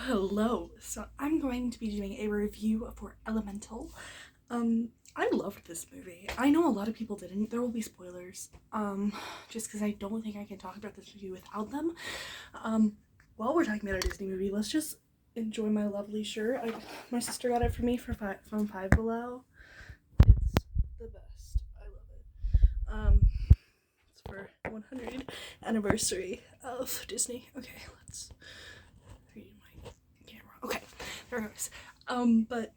Hello. So I'm going to be doing a review for Elemental. I loved this movie. I know a lot of people didn't. There will be spoilers. Just because I don't think I can talk about this movie without them. Um, while we're talking about a Disney movie, let's just enjoy my lovely shirt. My sister got it for me from Five Below. It's the best. I love it. It's for 100th anniversary of Disney. Okay, let's read my camera. Okay, there it goes. But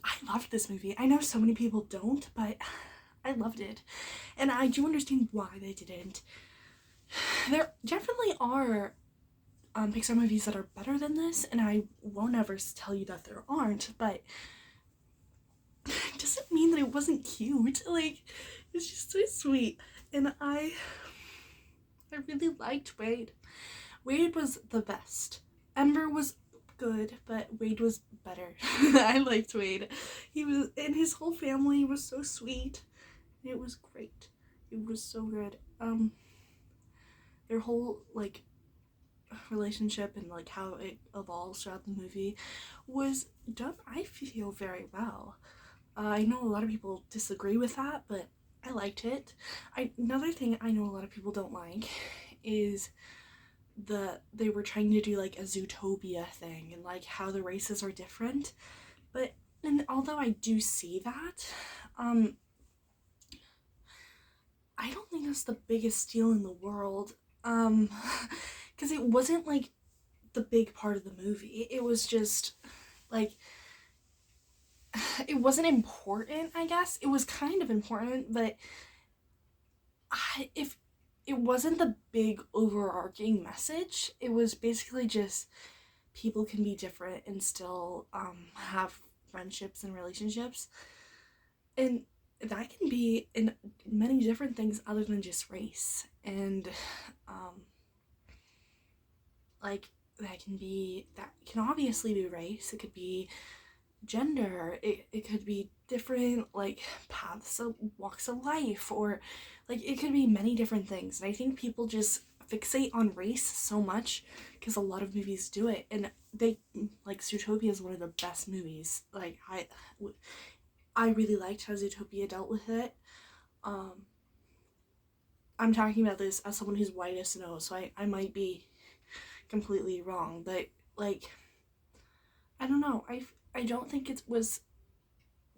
I loved this movie. I know so many people don't, but I loved it. And I do understand why they didn't. There definitely are Pixar movies that are better than this, and I won't ever tell you that there aren't, but it doesn't mean that it wasn't cute. Like, it's just so sweet. And I really liked Wade. Wade was the best. Ember was good, but Wade was better. I liked Wade. And his whole family was so sweet. It was great. It was so good. Their whole relationship and like how it evolves throughout the movie was done, I feel, very well. I know a lot of people disagree with that, but I liked it. Another thing I know a lot of people don't like is they were trying to do like a Zootopia thing and like how the races are different. But and although I do see that, um, I don't think that's the biggest deal in the world. Um, because it wasn't like the big part of the movie. It was just like it wasn't important. I guess it was kind of important, but if it wasn't the big overarching message, it was basically just people can be different and still have friendships and relationships, and that can be in many different things other than just race. And um, like that can obviously be race. It could be gender. It could be different like paths of walks of life, or like it could be many different things. And I think people just fixate on race so much because a lot of movies do it, and they like Zootopia is one of the best movies. Like I really liked how Zootopia dealt with it. um I'm talking about this as someone who's white as snow, so I might be completely wrong, but like I don't know. I don't think it was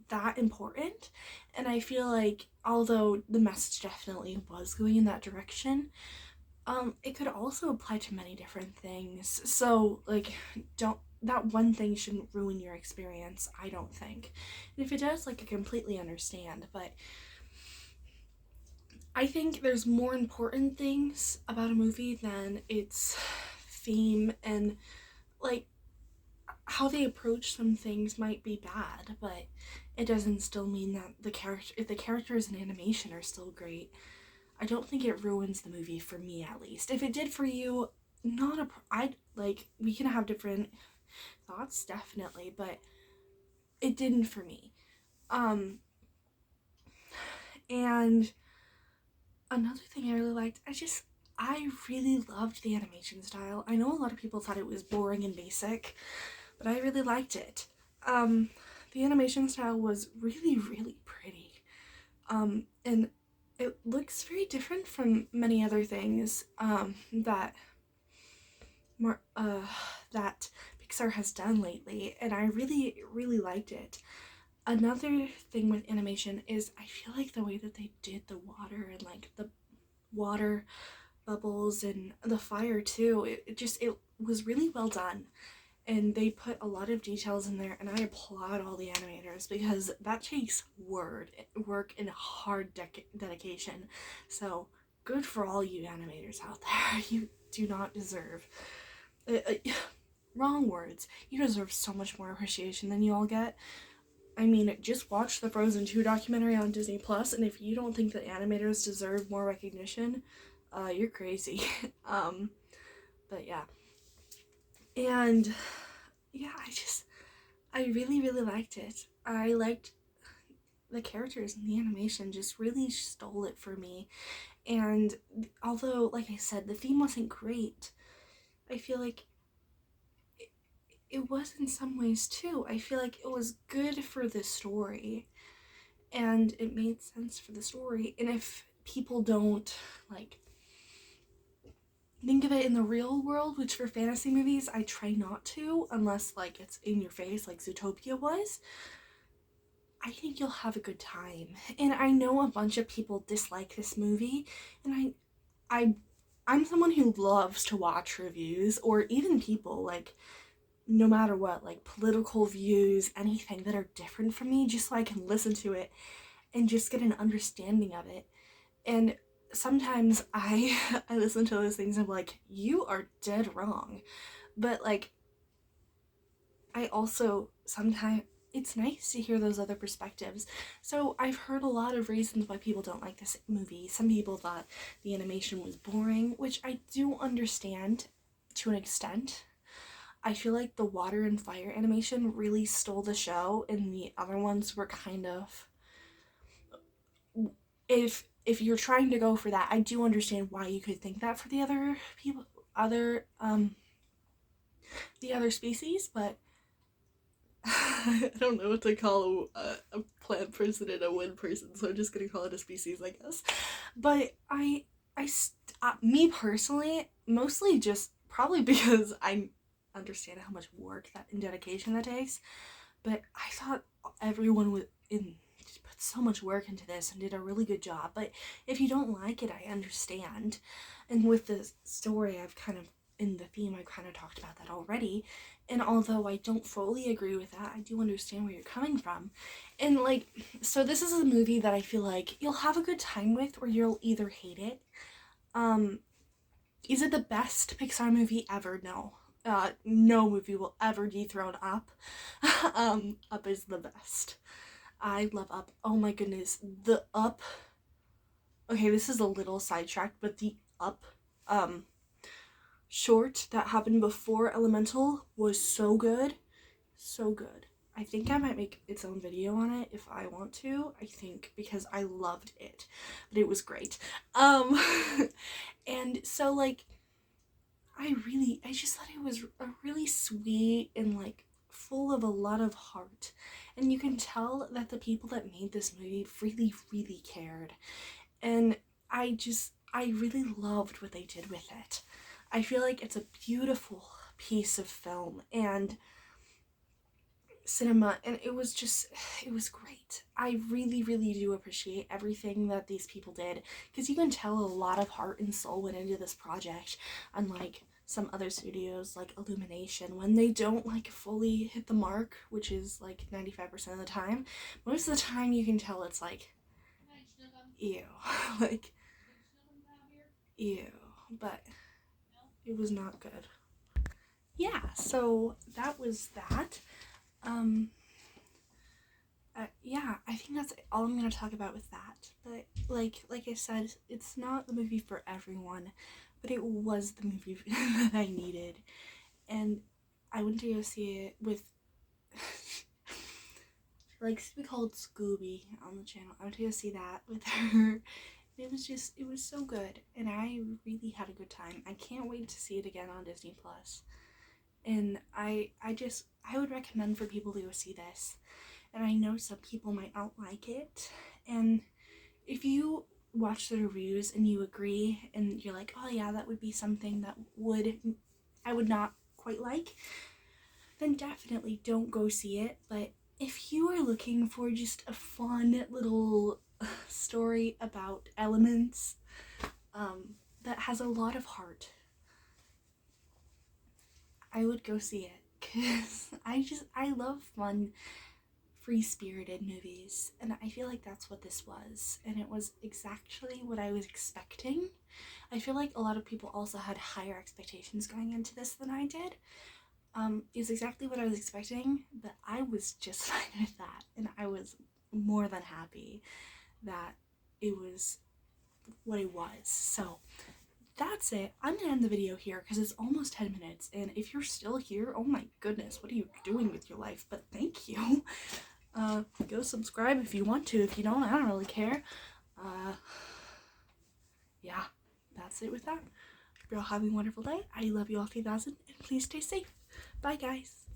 that important. And I feel like although the message definitely was going in that direction, it could also apply to many different things. So like don't that one thing shouldn't ruin your experience, I don't think. And if it does, like I completely understand. But I think there's more important things about a movie than its theme, and like how they approach some things might be bad, but it doesn't still mean that if the characters and animation are still great, I don't think it ruins the movie, for me at least. If it did for you, not a I like we can have different thoughts definitely, but it didn't for me. Um and another thing I really liked, I really loved the animation style. I know a lot of people thought it was boring and basic, but I really liked it. Um, the animation style was really, really pretty. And it looks very different from many other things more, that Pixar has done lately, and I really, really liked it. Another thing with animation is I feel like the way that they did the water and like the water bubbles and the fire too, it was really well done, and they put a lot of details in there, and I applaud all the animators because that takes work and hard dedication. So good for all you animators out there. You do not deserve wrong words. You deserve so much more appreciation than you all get. I mean, just watch the Frozen 2 documentary on Disney Plus, and if you don't think that animators deserve more recognition, you're crazy. um, but yeah. And yeah, I really, really liked it. I liked the characters, and the animation just really stole it for me. And although, like I said, the theme wasn't great, I feel like it was in some ways too. I feel like it was good for the story, and it made sense for the story. And if people don't like think of it in the real world, which for fantasy movies I try not to unless like it's in your face like Zootopia was, I think you'll have a good time. And I know a bunch of people dislike this movie, and I'm someone who loves to watch reviews, or even people like, no matter what, like political views, anything that are different from me, just so I can listen to it and just get an understanding of it. And sometimes I I listen to those things and I'm like, you are dead wrong. But like, I also sometimes, it's nice to hear those other perspectives. So I've heard a lot of reasons why people don't like this movie. Some people thought the animation was boring, which I do understand to an extent. I feel like the water and fire animation really stole the show, and the other ones were kind of, if you're trying to go for that, I do understand why you could think that for the other people, the other species, but I don't know what to call a plant person and a wind person, so I'm just gonna call it a species, I guess. But me personally, mostly just probably because I understand how much work that and dedication that takes, but I thought everyone put so much work into this and did a really good job. But if you don't like it, I understand. And with the story, in the theme, I've kind of talked about that already. And although I don't fully agree with that, I do understand where you're coming from. And like, so this is a movie that I feel like you'll have a good time with, or you'll either hate it. Is it the best Pixar movie ever? No. No movie will ever dethrone Up. Up is the best. I love Up. Oh my goodness. The Up. Okay, this is a little sidetracked, but the Up short that happened before Elemental was so good. So good. I think I might make its own video on it if I want to. I think, because I loved it. But it was great. And so like, I just thought it was a really sweet and like full of a lot of heart. And you can tell that the people that made this movie really, really cared. And I really loved what they did with it. I feel like it's a beautiful piece of film and cinema, and it was great. I really, really do appreciate everything that these people did, because you can tell a lot of heart and soul went into this project, unlike some other studios like Illumination, when they don't like fully hit the mark, which is like 95% of the time. Most of the time you can tell it's like, ew. Like, ew. But it was not good. Yeah, so that was that. Yeah, I think that's all I'm gonna talk about with that. But like I said, it's not the movie for everyone, but it was the movie that I needed. And I went to go see it with like, we called Scooby on the channel. I went to go see that with her. It was so good, and I really had a good time. I can't wait to see it again on Disney Plus. And I would recommend for people to go see this. And I know some people might not like it. And if you watch the reviews and you agree and you're like, oh yeah, that would be something that I would not quite like, then definitely don't go see it. But if you are looking for just a fun little story about elements that has a lot of heart, I would go see it, because I love fun, free-spirited movies, and I feel like that's what this was, and it was exactly what I was expecting. I feel like a lot of people also had higher expectations going into this than I did. It was exactly what I was expecting, but I was just fine with that, and I was more than happy that it was what it was. So that's it. I'm gonna end the video here because it's almost 10 minutes, and if you're still here, oh my goodness, what are you doing with your life? But thank you. Go subscribe if you want to. If you don't, I don't really care. Yeah, that's it with that. Hope you're all having a wonderful day. I love you all 3000, and please stay safe. Bye, guys.